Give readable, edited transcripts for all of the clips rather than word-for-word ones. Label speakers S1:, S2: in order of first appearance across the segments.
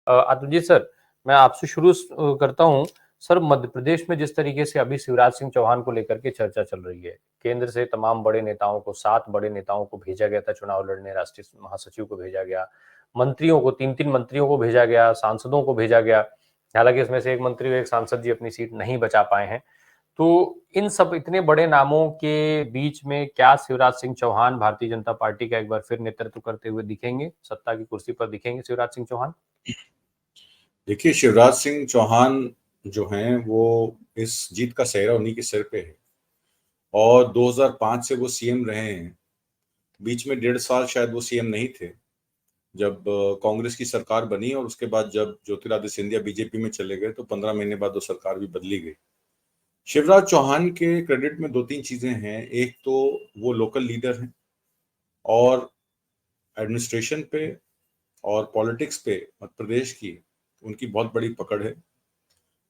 S1: Atul sir, मैं आपसे शुरू करता हूँ। सर, मध्य प्रदेश में जिस तरीके से अभी शिवराज सिंह चौहान को लेकर के चर्चा चल रही है, केंद्र से तमाम बड़े नेताओं को 7 बड़े नेताओं को भेजा गया था चुनाव लड़ने, राष्ट्रीय महासचिव को भेजा गया, मंत्रियों को 3-3 मंत्रियों को भेजा गया, सांसदों को भेजा गया। हालाँकि इसमें से एक मंत्री और एक सांसद जी अपनी सीट नहीं बचा पाए हैं। तो इन सब इतने बड़े नामों के बीच में क्या शिवराज सिंह चौहान भारतीय जनता पार्टी का एक बार फिर नेतृत्व करते हुए दिखेंगे? सत्ता की कुर्सी पर दिखेंगे शिवराज सिंह चौहान?
S2: देखिए, शिवराज सिंह चौहान जो हैं वो इस जीत का सेहरा उन्हीं के सिर पे है और 2005 से वो सीएम रहे हैं। बीच में 1.5 साल शायद वो सीएम नहीं थे जब कांग्रेस की सरकार बनी, और उसके बाद जब ज्योतिरादित्य सिंधिया बीजेपी में चले गए तो 15 महीने बाद वो सरकार भी बदली गई। शिवराज चौहान के क्रेडिट में 2-3 चीजें हैं। एक तो वो लोकल लीडर हैं और एडमिनिस्ट्रेशन पे और पॉलिटिक्स पे मध्य प्रदेश की उनकी बहुत बड़ी पकड़ है।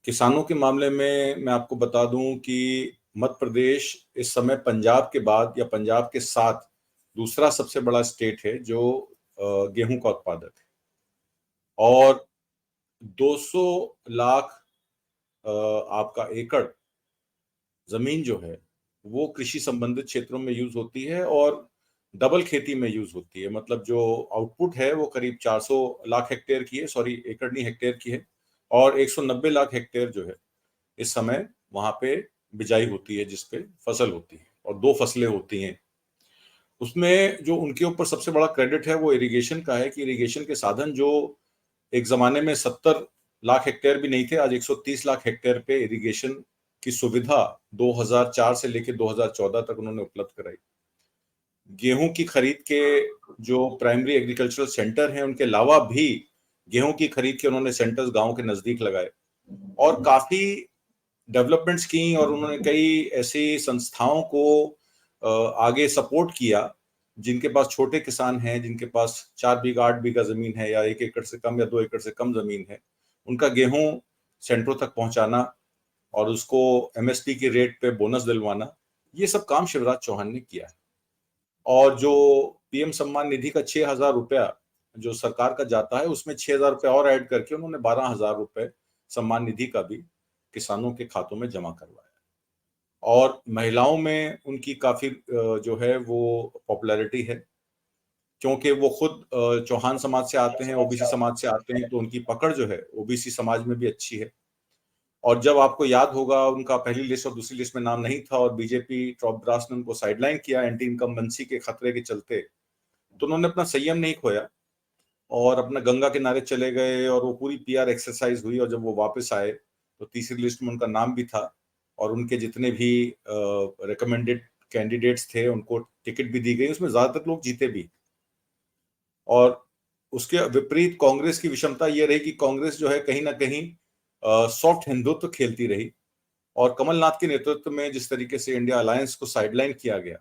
S2: किसानों के मामले में मैं आपको बता दूं कि मध्य प्रदेश इस समय पंजाब के बाद या पंजाब के साथ दूसरा सबसे बड़ा स्टेट है जो गेहूं का उत्पादक है, और 200 लाख आपका एकड़ जमीन जो है वो कृषि संबंधित क्षेत्रों में यूज होती है और डबल खेती में यूज होती है। मतलब जो आउटपुट है वो करीब 400 लाख हेक्टेयर की है, सॉरी एकड़ नहीं हेक्टेयर की है, और 190 लाख हेक्टेयर जो है इस समय वहां पे बिजाई होती है, जिसपे फसल होती है और 2 फसलें होती हैं। उसमें जो उनके ऊपर सबसे बड़ा क्रेडिट है वो इरिगेशन का है कि इरिगेशन के साधन जो एक जमाने में 70 लाख हेक्टेयर भी नहीं थे, आज 130 लाख हेक्टेयर पे इरिगेशन की सुविधा 2004 से लेकर 2014 तक उन्होंने उपलब्ध कराई। गेहूं की खरीद के जो प्राइमरी एग्रीकल्चरल सेंटर हैं उनके अलावा भी गेहूं की खरीद के उन्होंने सेंटर्स गांव के नजदीक लगाए और काफी डेवलपमेंट्स की, और उन्होंने कई ऐसी संस्थाओं को आगे सपोर्ट किया जिनके पास छोटे किसान हैं, जिनके पास 4 बीघा 8 बीघा जमीन है या 1 एकड़ से कम या 2 एकड़ से कम जमीन है, उनका गेहूं सेंटरों तक पहुंचाना और उसको एमएसपी के रेट पे बोनस दिलवाना, ये सब काम शिवराज चौहान ने किया है। और जो पीएम सम्मान निधि का 6,000 रुपया जो सरकार का जाता है उसमें 6,000 रुपया और ऐड करके उन्होंने 12,000 रुपए सम्मान निधि का भी किसानों के खातों में जमा करवाया। और महिलाओं में उनकी काफी जो है वो पॉपुलैरिटी है, क्योंकि वो खुद चौहान समाज से आते हैं, ओबीसी समाज से आते हैं, तो उनकी पकड़ जो है ओबीसी समाज में भी अच्छी है। और जब आपको याद होगा उनका पहली लिस्ट और दूसरी लिस्ट में नाम नहीं था और बीजेपी टॉप ब्रास ने उनको साइडलाइन किया एंटी इनकम्बेंसी के खतरे के चलते, तो उन्होंने अपना संयम नहीं खोया और अपना गंगा किनारे चले गए और वो पूरी पीआर एक्सरसाइज हुई, और जब वो वापस आए तो तीसरी लिस्ट में उनका नाम भी था और उनके जितने भी रिकमेंडेड कैंडिडेट्स थे उनको टिकट भी दी गई, उसमें ज्यादातर लोग जीते भी। और उसके विपरीत कांग्रेस की विषमता ये रही कि कांग्रेस जो है कहीं ना कहीं सॉफ्ट हिंदुत्व खेलती रही, और कमलनाथ के नेतृत्व में जिस तरीके से इंडिया अलायंस को साइडलाइन किया गया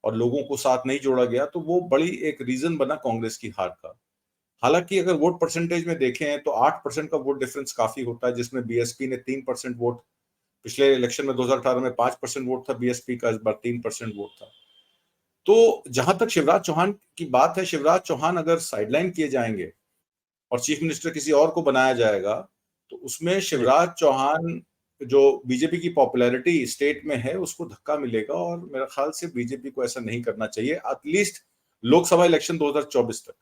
S2: और लोगों को साथ नहीं जोड़ा गया, तो वो बड़ी एक रीजन बना कांग्रेस की हार का। हालांकि अगर वोट परसेंटेज में देखें तो 8% का वोट डिफरेंस काफी होता है, जिसमें बीएसपी ने 3% वोट, पिछले इलेक्शन में 2018 में 5% वोट था बीएसपी का, इस बार 3% वोट था। तो जहां तक शिवराज चौहान की बात है, शिवराज चौहान अगर साइडलाइन किए जाएंगे और चीफ मिनिस्टर किसी और को बनाया जाएगा, तो उसमें शिवराज चौहान जो बीजेपी की पॉपुलैरिटी स्टेट में है उसको धक्का मिलेगा, और मेरा ख्याल से बीजेपी को ऐसा नहीं करना चाहिए एटलीस्ट लोकसभा इलेक्शन 2024 तक।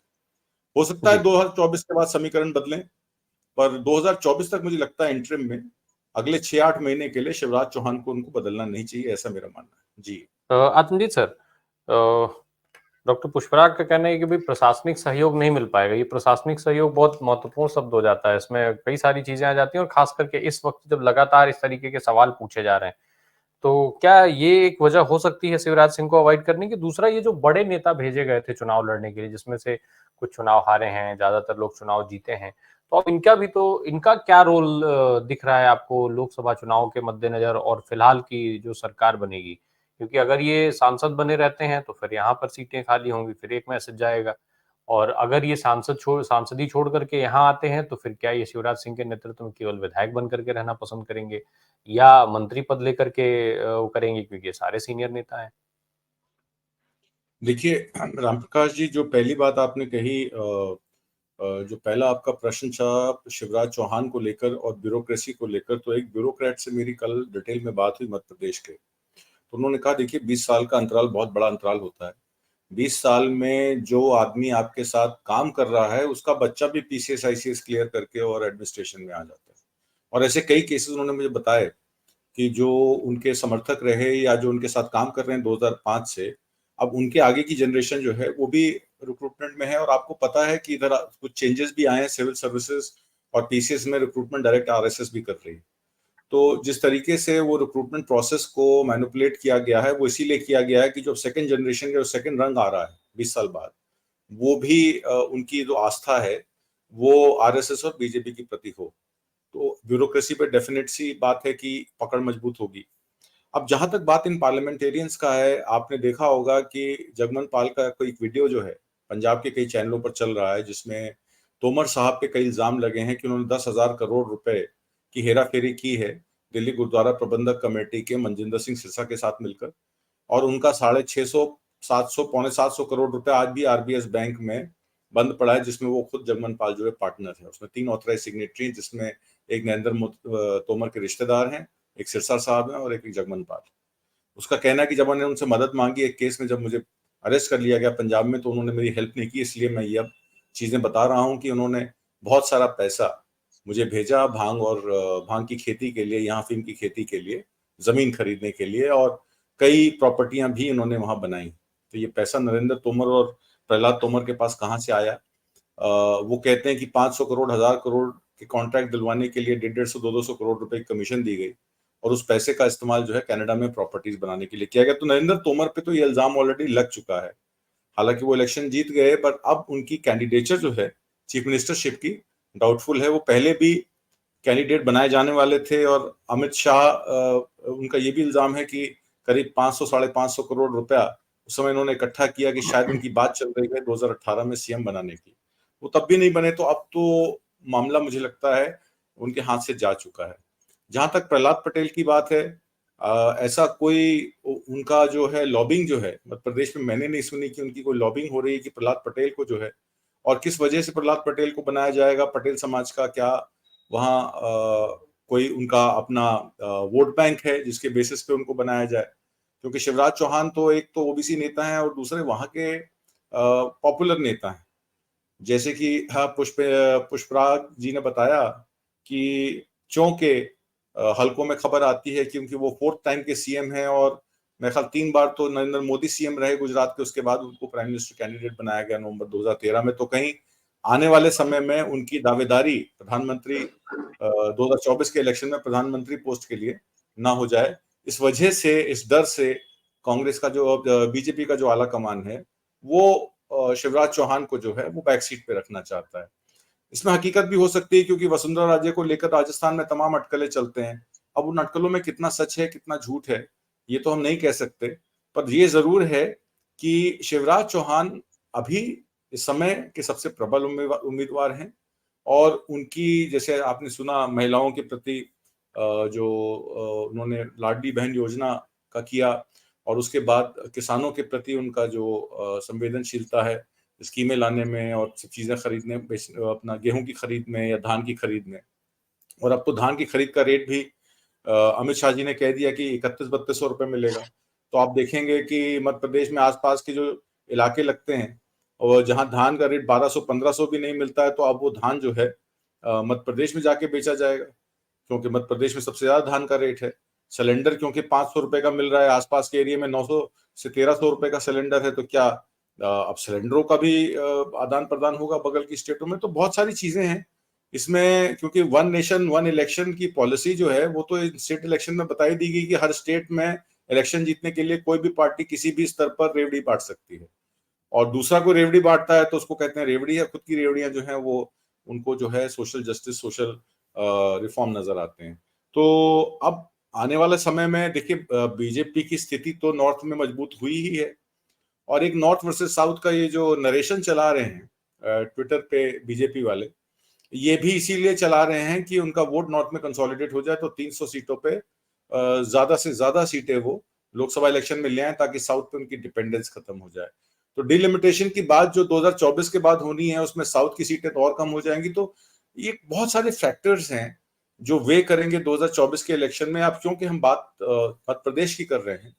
S2: हो सकता है 2024 के बाद समीकरण बदलें, पर 2024 तक मुझे लगता है इंटरिम में अगले 6-8 महीने के लिए शिवराज चौहान को उनको बदलना नहीं चाहिए, ऐसा मेरा मानना है। जी
S1: आत्मजीत सर, डॉक्टर पुष्पराग का कहना है कि भाई प्रशासनिक सहयोग नहीं मिल पाएगा। ये प्रशासनिक सहयोग बहुत महत्वपूर्ण शब्द हो जाता है, इसमें कई सारी चीजें आ जाती हैं और खास करके इस वक्त जब लगातार इस तरीके के सवाल पूछे जा रहे हैं, तो क्या ये एक वजह हो सकती है शिवराज सिंह को अवॉइड करने की? दूसरा, ये जो बड़े नेता भेजे गए थे चुनाव लड़ने के लिए, जिसमें से कुछ चुनाव हारे हैं, ज्यादातर लोग चुनाव जीते हैं, तो अब इनका भी तो इनका क्या रोल दिख रहा है आपको लोकसभा चुनाव के मद्देनजर और फिलहाल की जो सरकार बनेगी? क्योंकि अगर ये सांसद बने रहते हैं तो फिर यहाँ पर सीटें खाली होंगी, फिर एक मैसेज जाएगा। और अगर ये सांसदी छोड़ करके यहाँ आते हैं तो फिर क्या ये शिवराज सिंह के नेतृत्व में केवल विधायक बन करके रहना पसंद करेंगे या मंत्री पद लेकर के वो करेंगे, क्योंकि ये सारे सीनियर नेता हैं?
S2: देखिए, रामप्रकाश जी, जो पहली बात आपने कही जो पहला आपका प्रश्न था शिवराज चौहान को लेकर और ब्यूरोक्रेसी को लेकर, तो एक ब्यूरोक्रेट से मेरी कल डिटेल में बात हुई मध्य प्रदेश के, तो उन्होंने कहा देखिए 20 साल का अंतराल बहुत बड़ा अंतराल होता है। 20 साल में जो आदमी आपके साथ काम कर रहा है उसका बच्चा भी पीसीएस आईसीएस क्लियर करके और एडमिनिस्ट्रेशन में आ जाता है। और ऐसे कई केसेस उन्होंने मुझे बताए कि जो उनके समर्थक रहे या जो उनके साथ काम कर रहे हैं 2005 से, अब उनके आगे की जनरेशन जो है वो भी रिक्रूटमेंट में है। और आपको पता है कि इधर कुछ चेंजेस भी आए हैं सिविल सर्विसेज और पीसीएस में रिक्रूटमेंट डायरेक्ट आरएसएस भी कर रही है। तो जिस तरीके से वो रिक्रूटमेंट प्रोसेस को मैनिपुलेट किया गया है वो इसीलिए किया गया है कि जो सेकंड जनरेशन का सेकंड रंग आ रहा है 20 साल बाद, वो भी उनकी जो आस्था है वो आरएसएस और बीजेपी के प्रति हो। तो ब्यूरोक्रेसी पे डेफिनेट सी बात है कि पकड़ मजबूत होगी। अब जहां तक बात इन पार्लियामेंटेरियंस का है, आपने देखा होगा कि जगमन पाल का कोई वीडियो जो है पंजाब के कई चैनलों पर चल रहा है जिसमें तोमर साहब पे कई इल्जाम लगे हैं कि उन्होंने 10,000 करोड़ रुपए की हेराफेरी की है दिल्ली गुरुद्वारा प्रबंधक कमेटी के मनजिंदर सिंह सिरसा के साथ मिलकर, और उनका 650 700 पौने 700 करोड़ रुपए आज भी आरबीएस बैंक में बंद पड़ा है, जिसमें वो खुद जगमन पाल जो है पार्टनर है। उसमें 3 ऑथराइज सिग्नेटरी, जिसमें एक नरेंद्र तोमर के रिश्तेदार हैं, एक सिरसा साहब हैं और एक जगमन पाल। उसका कहना है कि जब मैंने उनसे मदद मांगी एक केस में, जब मुझे अरेस्ट कर लिया गया पंजाब में, तो उन्होंने मेरी हेल्प नहीं की। इसलिए मैं ये अब चीजें बता रहा हूँ कि उन्होंने बहुत सारा पैसा मुझे भेजा भांग और भांग की खेती के लिए, यहाँ अफीम की खेती के लिए, जमीन खरीदने के लिए, और कई प्रॉपर्टियां भी उन्होंने वहां बनाई। तो ये पैसा नरेंद्र तोमर और प्रहलाद तोमर के पास कहाँ से आया? वो कहते हैं कि 500 करोड़ 1000 करोड़ के कॉन्ट्रैक्ट दिलवाने के लिए 150 200 करोड़ रुपए की कमीशन दी गई और उस पैसे का इस्तेमाल जो है कनाडा में प्रॉपर्टीज बनाने के लिए किया गया। तो नरेंद्र तोमर पे तो ये इल्जाम ऑलरेडी लग चुका है। हालांकि वो इलेक्शन जीत गए, पर अब उनकी कैंडिडेचर जो है चीफ मिनिस्टरशिप की डाउटफुल है। वो पहले भी कैंडिडेट बनाए जाने वाले थे और अमित शाह, उनका ये भी इल्जाम है कि करीब 500 550 करोड़ रुपया उस समय इन्होंने इकट्ठा किया कि शायद उनकी बात चल रही है 2018 में सीएम बनाने की। वो तब भी नहीं बने, तो अब तो मामला मुझे लगता है उनके हाथ से जा चुका है। जहां तक प्रहलाद पटेल की बात है, ऐसा कोई उनका जो है लॉबिंग जो है मध्य प्रदेश में मैंने नहीं सुनी कि उनकी कोई लॉबिंग हो रही है कि प्रहलाद पटेल को जो है, और किस वजह से प्रहलाद पटेल को बनाया जाएगा, पटेल समाज का क्या वहाँ कोई उनका अपना वोट बैंक है जिसके बेसिस पे उनको बनाया जाए? क्योंकि शिवराज चौहान तो एक तो ओबीसी नेता है और दूसरे वहां के पॉपुलर नेता हैं। जैसे कि हाँ, पुष्पराग जी ने बताया कि चौंके हलकों में खबर आती है क्योंकि वो 4th टाइम के सीएम हैं, और मेरे ख्याल 3 बार तो नरेंद्र मोदी सीएम रहे गुजरात के, उसके बाद उनको प्राइम मिनिस्टर कैंडिडेट बनाया गया नवंबर 2013 में। तो कहीं आने वाले समय में उनकी दावेदारी प्रधानमंत्री 2024 के इलेक्शन में प्रधानमंत्री पोस्ट के लिए ना हो जाए, इस वजह से, इस डर से कांग्रेस का जो बीजेपी का जो आला कमान है वो शिवराज चौहान को जो है वो बैक सीट पे रखना चाहता है। इसमें हकीकत भी हो सकती है क्योंकि वसुंधरा राजे को लेकर राजस्थान में तमाम अटकलें चलते हैं। अब उन अटकलों में कितना सच है कितना झूठ है ये तो हम नहीं कह सकते, पर ये जरूर है कि शिवराज चौहान अभी इस समय के सबसे प्रबल उम्मीदवार हैं। और उनकी, जैसे आपने सुना, महिलाओं के प्रति जो उन्होंने लाडली बहन योजना का किया, और उसके बाद किसानों के प्रति उनका जो संवेदनशीलता है स्कीमें लाने में और सब चीजें खरीदने, अपना गेहूं की खरीद में या धान की खरीद में। और अब तो धान की खरीद का रेट भी अमित शाह जी ने कह दिया कि 31-32 रुपए मिलेगा। तो आप देखेंगे कि मध्य प्रदेश में आसपास के जो इलाके लगते हैं और जहां धान का रेट 1200-1500 भी नहीं मिलता है, तो अब वो धान जो है मध्य प्रदेश में जाके बेचा जाएगा, क्योंकि मध्य प्रदेश में सबसे ज्यादा धान का रेट है। सिलेंडर क्योंकि 500 रुपए का मिल रहा है, आसपास के एरिया में 900 से 1300 रुपए का सिलेंडर है, तो क्या अब सिलेंडरों का भी आदान प्रदान होगा बगल की स्टेटों में? तो बहुत सारी चीजें हैं इसमें, क्योंकि वन नेशन वन इलेक्शन की पॉलिसी जो है वो तो स्टेट इलेक्शन में बताई दी गई कि हर स्टेट में इलेक्शन जीतने के लिए कोई भी पार्टी किसी भी स्तर पर रेवड़ी बांट सकती है, और दूसरा कोई रेवड़ी बांटता है तो उसको कहते हैं रेवड़ी है। खुद की रेवड़ियां जो है वो उनको जो है सोशल जस्टिस, सोशल रिफॉर्म नजर आते हैं। तो अब आने वाले समय में देखिए बीजेपी की स्थिति तो नॉर्थ में मजबूत हुई ही है, और एक नॉर्थ वर्सेस साउथ का ये जो नरेशन चला रहे हैं ट्विटर पे बीजेपी वाले, ये भी इसीलिए चला रहे हैं कि उनका वोट नॉर्थ में कंसोलिडेट हो जाए, तो 300 सीटों पे ज्यादा से ज्यादा सीटें वो लोकसभा इलेक्शन में ले आए ताकि साउथ पे उनकी डिपेंडेंस खत्म हो जाए। तो डिलिमिटेशन की बात जो 2024 के बाद होनी है, उसमें साउथ की सीटें तो और कम हो जाएंगी। तो ये बहुत सारे फैक्टर्स हैं जो वे करेंगे 2024 के इलेक्शन में। अब क्योंकि हम बात मध्य प्रदेश की कर रहे हैं,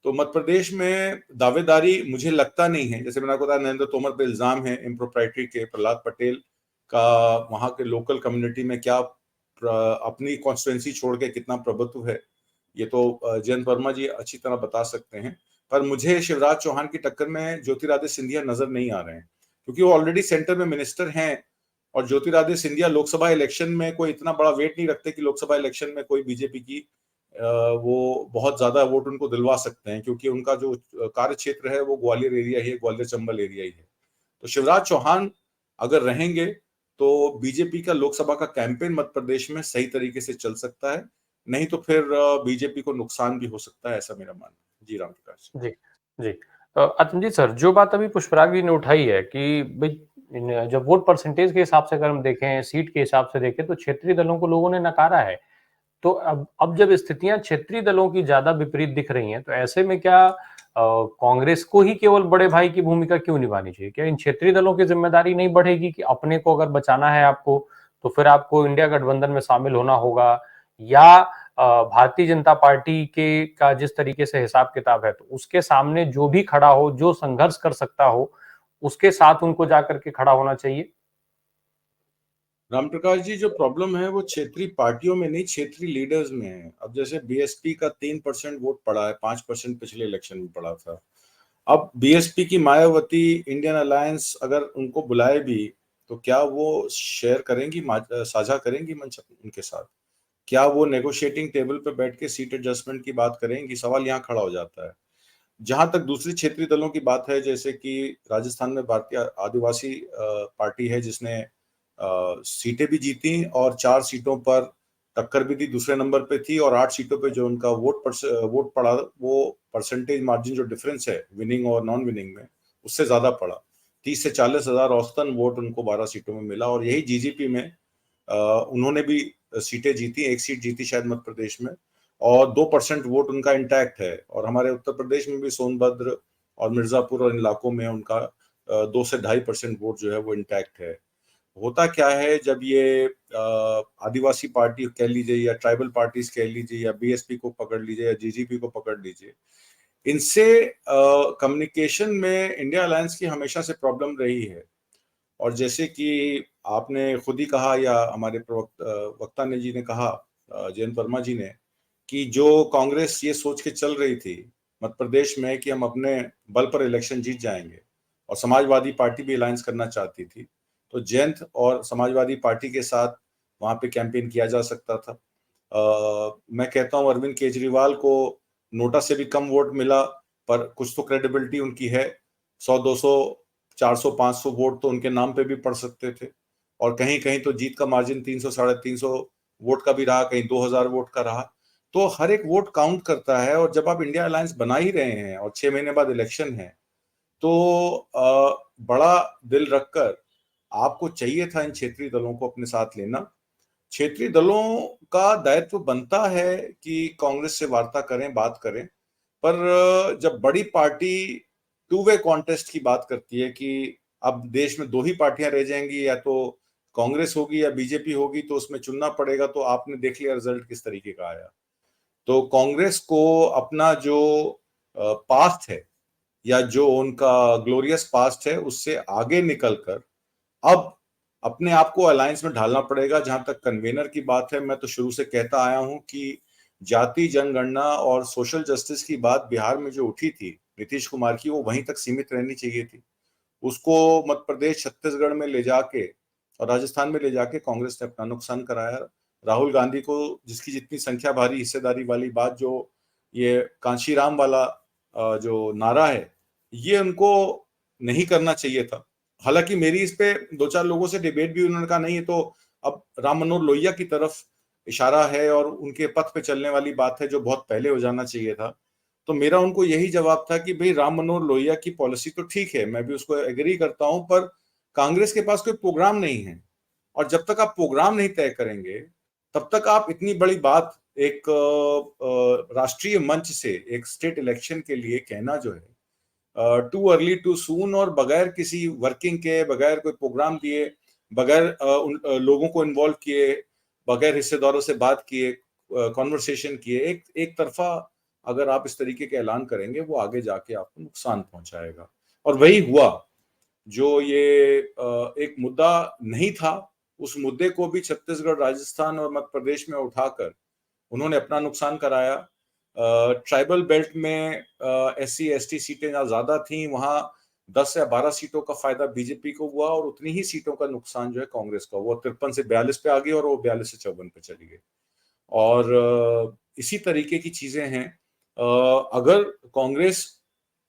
S2: तो मध्य प्रदेश में दावेदारी मुझे लगता नहीं है। जैसे मैंने आपको बताया, नरेंद्र तोमर पे इल्जाम है इम्प्रोप्राइटरी के, प्रहलाद पटेल का वहां के लोकल कम्युनिटी में क्या अपनी कॉन्स्टिट्यूएंसी छोड़ के कितना प्रभुत्व है, ये तो जयंत वर्मा जी अच्छी तरह बता सकते हैं। पर मुझे शिवराज चौहान की टक्कर में ज्योतिरादित्य सिंधिया नजर नहीं आ रहे हैं, क्योंकि वो ऑलरेडी सेंटर में मिनिस्टर हैं। और ज्योतिरादित्य सिंधिया लोकसभा इलेक्शन में कोई इतना बड़ा वेट नहीं रखते कि लोकसभा इलेक्शन में कोई बीजेपी की वो बहुत ज्यादा वोट उनको दिलवा सकते हैं, क्योंकि उनका जो कार्य क्षेत्र है वो ग्वालियर एरिया ही है, ग्वालियर चंबल एरिया ही है। तो शिवराज चौहान अगर रहेंगे तो बीजेपी का लोकसभा का कैंपेन मध्य प्रदेश में सही तरीके से चल सकता है, नहीं तो फिर बीजेपी को नुकसान भी हो सकता है, ऐसा मेरा मानना है। जी राम प्रकाश
S1: जी, जी। अतुल सर, जो बात अभी पुष्पराग जी ने उठाई है कि भाई जब वोट परसेंटेज के हिसाब से अगर हम देखें, सीट के हिसाब से देखें, तो क्षेत्रीय दलों को लोगों ने नकारा है। तो अब जब स्थितियां क्षेत्रीय दलों की ज्यादा विपरीत दिख रही हैं, तो ऐसे में क्या कांग्रेस को ही केवल बड़े भाई की भूमिका क्यों निभानी चाहिए? क्या इन क्षेत्रीय दलों की जिम्मेदारी नहीं बढ़ेगी कि अपने को अगर बचाना है आपको, तो फिर आपको इंडिया गठबंधन में शामिल होना होगा, या भारतीय जनता पार्टी के का जिस तरीके से हिसाब किताब है, तो उसके सामने जो भी खड़ा हो, जो संघर्ष कर सकता हो, उसके साथ उनको जाकर के खड़ा होना चाहिए?
S2: राम प्रकाश जी, जो प्रॉब्लम है वो क्षेत्रीय पार्टियों में नहीं, क्षेत्रीय लीडर्स में है। अब जैसे बीएसपी का 3% वोट पड़ा है, 5% पिछले इलेक्शन में पड़ा था। अब बीएसपी की मायावती इंडियन अलायंस अगर उनको बुलाए भी, तो क्या वो शेयर करेंगी, साझा करेंगी मंच उनके साथ? क्या वो नेगोशिएटिंग टेबल पे बैठ के सीट एडजस्टमेंट की बात करेंगी? सवाल यहाँ खड़ा हो जाता है। जहां तक दूसरी क्षेत्रीय दलों की बात है, जैसे कि राजस्थान में भारतीय आदिवासी पार्टी है, जिसने सीटें भी जीती और 4 सीटों पर टक्कर भी दी, दूसरे नंबर पे थी। और 8 सीटों पे जो उनका वोट पड़ा, वो परसेंटेज मार्जिन जो डिफरेंस है विनिंग और नॉन विनिंग में, उससे ज्यादा पड़ा। 30 से 40 हजार औसतन वोट उनको 12 सीटों में मिला। और यही जीजीपी में उन्होंने भी सीटें जीती, 1 सीट जीती शायद मध्य प्रदेश में, और 2% वोट उनका इंटैक्ट है। और हमारे उत्तर प्रदेश में भी सोनभद्र और मिर्जापुर और इन इलाकों में उनका 2 से 2.5% वोट जो है वो इंटैक्ट है। होता क्या है, जब ये आदिवासी पार्टी कह लीजिए, या ट्राइबल पार्टीज कह लीजिए, या बीएसपी को पकड़ लीजिए, या जीजीपी को पकड़ लीजिए, इनसे कम्युनिकेशन में इंडिया अलायंस की हमेशा से प्रॉब्लम रही है। और जैसे कि आपने खुद ही कहा, या हमारे वक्ता ने जी ने कहा, जयंत वर्मा जी ने, कि जो कांग्रेस ये सोच के चल रही थी मध्य प्रदेश में कि हम अपने बल पर इलेक्शन जीत जाएंगे, और समाजवादी पार्टी भी अलायंस करना चाहती थी, तो जयंत और समाजवादी पार्टी के साथ वहां पे कैंपेन किया जा सकता था। मैं कहता हूं अरविंद केजरीवाल को नोटा से भी कम वोट मिला, पर कुछ तो क्रेडिबिलिटी उनकी है। 100, 200, 400, 500 वोट तो उनके नाम पे भी पड़ सकते थे। और कहीं कहीं तो जीत का मार्जिन 300, 350 वोट का भी रहा, कहीं 2000 वोट का रहा। तो हर एक वोट काउंट करता है। और जब आप इंडिया अलायंस बना ही रहे हैं और 6 महीने बाद इलेक्शन है, तो बड़ा दिल रखकर आपको चाहिए था इन क्षेत्रीय दलों को अपने साथ लेना। क्षेत्रीय दलों का दायित्व बनता है कि कांग्रेस से वार्ता करें, बात करें। पर जब बड़ी पार्टी टू वे कॉन्टेस्ट की बात करती है कि अब देश में 2 ही पार्टियां रह जाएंगी, या तो कांग्रेस होगी या बीजेपी होगी, तो उसमें चुनना पड़ेगा, तो आपने देख लिया रिजल्ट किस तरीके का आया। तो कांग्रेस को अपना जो पास्ट है, या जो उनका ग्लोरियस पास्ट है, उससे आगे निकलकर अब अपने आप को अलायंस में ढालना पड़ेगा। जहां तक कन्वेनर की बात है, मैं तो शुरू से कहता आया हूं कि जाति जनगणना और सोशल जस्टिस की बात बिहार में जो उठी थी नीतीश कुमार की, वो वहीं तक सीमित रहनी चाहिए थी। उसको मध्य प्रदेश, छत्तीसगढ़ में ले जाके और राजस्थान में ले जाके कांग्रेस ने अपना नुकसान कराया। राहुल गांधी को जिसकी जितनी संख्या भारी हिस्सेदारी वाली बात, जो ये कांशीराम वाला जो नारा है, ये उनको नहीं करना चाहिए था। हालांकि मेरी इस पे 2-4 लोगों से डिबेट भी, उन्होंने कहा नहीं, ये तो अब राम मनोहर लोहिया की तरफ इशारा है और उनके पथ पे चलने वाली बात है, जो बहुत पहले हो जाना चाहिए था। तो मेरा उनको यही जवाब था कि भाई, राम मनोहर लोहिया की पॉलिसी तो ठीक है, मैं भी उसको एग्री करता हूं, पर कांग्रेस के पास कोई प्रोग्राम नहीं है। और जब तक आप प्रोग्राम नहीं तय करेंगे, तब तक आप इतनी बड़ी बात एक राष्ट्रीय मंच से एक स्टेट इलेक्शन के लिए कहना जो है, टू अर्ली टू सून, और बगैर किसी वर्किंग के, बगैर कोई प्रोग्राम दिए, बगैर उन लोगों को इन्वॉल्व किए, बगैर हिस्सेदारों से बात किए, कॉन्वर्सेशन किए, एक तरफा अगर आप इस तरीके के ऐलान करेंगे, वो आगे जाके आपको नुकसान पहुंचाएगा। और वही हुआ। जो ये एक मुद्दा नहीं था, उस मुद्दे को भी छत्तीसगढ़, राजस्थान और मध्य प्रदेश में उठाकर उन्होंने अपना नुकसान कराया। ट्राइबल बेल्ट में SC ST सीटें ज्यादा थी, वहां 10 या 12 सीटों का फायदा बीजेपी को हुआ, और उतनी ही सीटों का नुकसान जो है कांग्रेस का हुआ। 53 से 42 पे आ गई, और वो 42 से 54 पे चली गई। और इसी तरीके की चीजें हैं। अगर कांग्रेस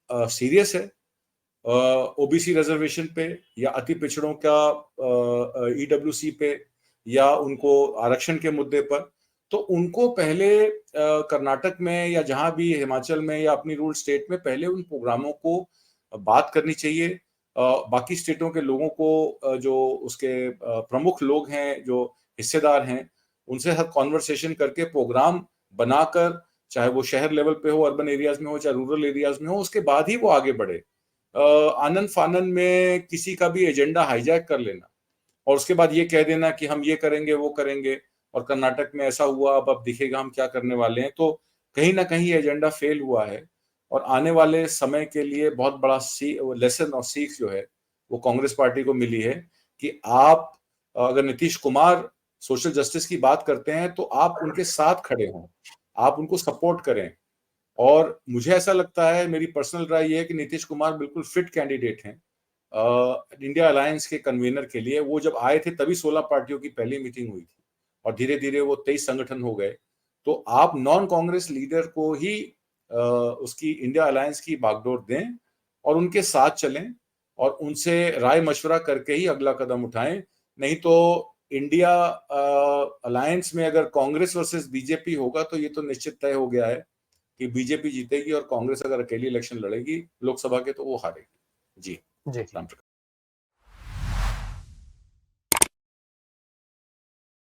S2: सीरियस है ओबीसी रिजर्वेशन पे, या अति पिछड़ों का EWC पे, या उनको आरक्षण के मुद्दे पर, तो उनको पहले कर्नाटक में या जहां भी, हिमाचल में या अपनी रूल स्टेट में, पहले उन प्रोग्रामों को बात करनी चाहिए। बाकी स्टेटों के लोगों को, जो उसके प्रमुख लोग हैं, जो हिस्सेदार हैं, उनसे हर कॉन्वर्सेशन करके प्रोग्राम बनाकर, चाहे वो शहर लेवल पे हो, अर्बन एरियाज में हो, चाहे रूरल एरियाज में हो, उसके बाद ही वो आगे बढ़े। आनंद फानन में किसी का भी एजेंडा हाईजैक कर लेना और उसके बाद ये कह देना कि हम ये करेंगे, वो करेंगे, और कर्नाटक में ऐसा हुआ, अब दिखेगा हम क्या करने वाले हैं, तो कहीं ना कहीं एजेंडा फेल हुआ है। और आने वाले समय के लिए बहुत बड़ा लेसन और सीख जो है वो कांग्रेस पार्टी को मिली है कि आप, अगर नीतीश कुमार सोशल जस्टिस की बात करते हैं, तो आप उनके साथ खड़े हों, आप उनको सपोर्ट करें। और मुझे ऐसा लगता है, मेरी पर्सनल राय ये है कि नीतीश कुमार बिल्कुल फिट कैंडिडेट हैं इंडिया अलायंस के कन्वीनर के लिए। वो जब आए थे तभी 16 पार्टियों की पहली मीटिंग हुई थी, और धीरे धीरे वो 23 संगठन हो गए। तो आप नॉन कांग्रेस लीडर को ही उसकी इंडिया अलायंस की बागडोर दें, और उनके साथ चलें, और उनसे राय मशवरा करके ही अगला कदम उठाएं। नहीं तो इंडिया अलायंस में अगर कांग्रेस वर्सेस बीजेपी होगा, तो ये तो निश्चित तय हो गया है कि बीजेपी जीतेगी, और कांग्रेस अगर अकेली इलेक्शन लड़ेगी लोकसभा के, तो वो हारेगी। जी
S1: जी।
S2: राम प्रकाश।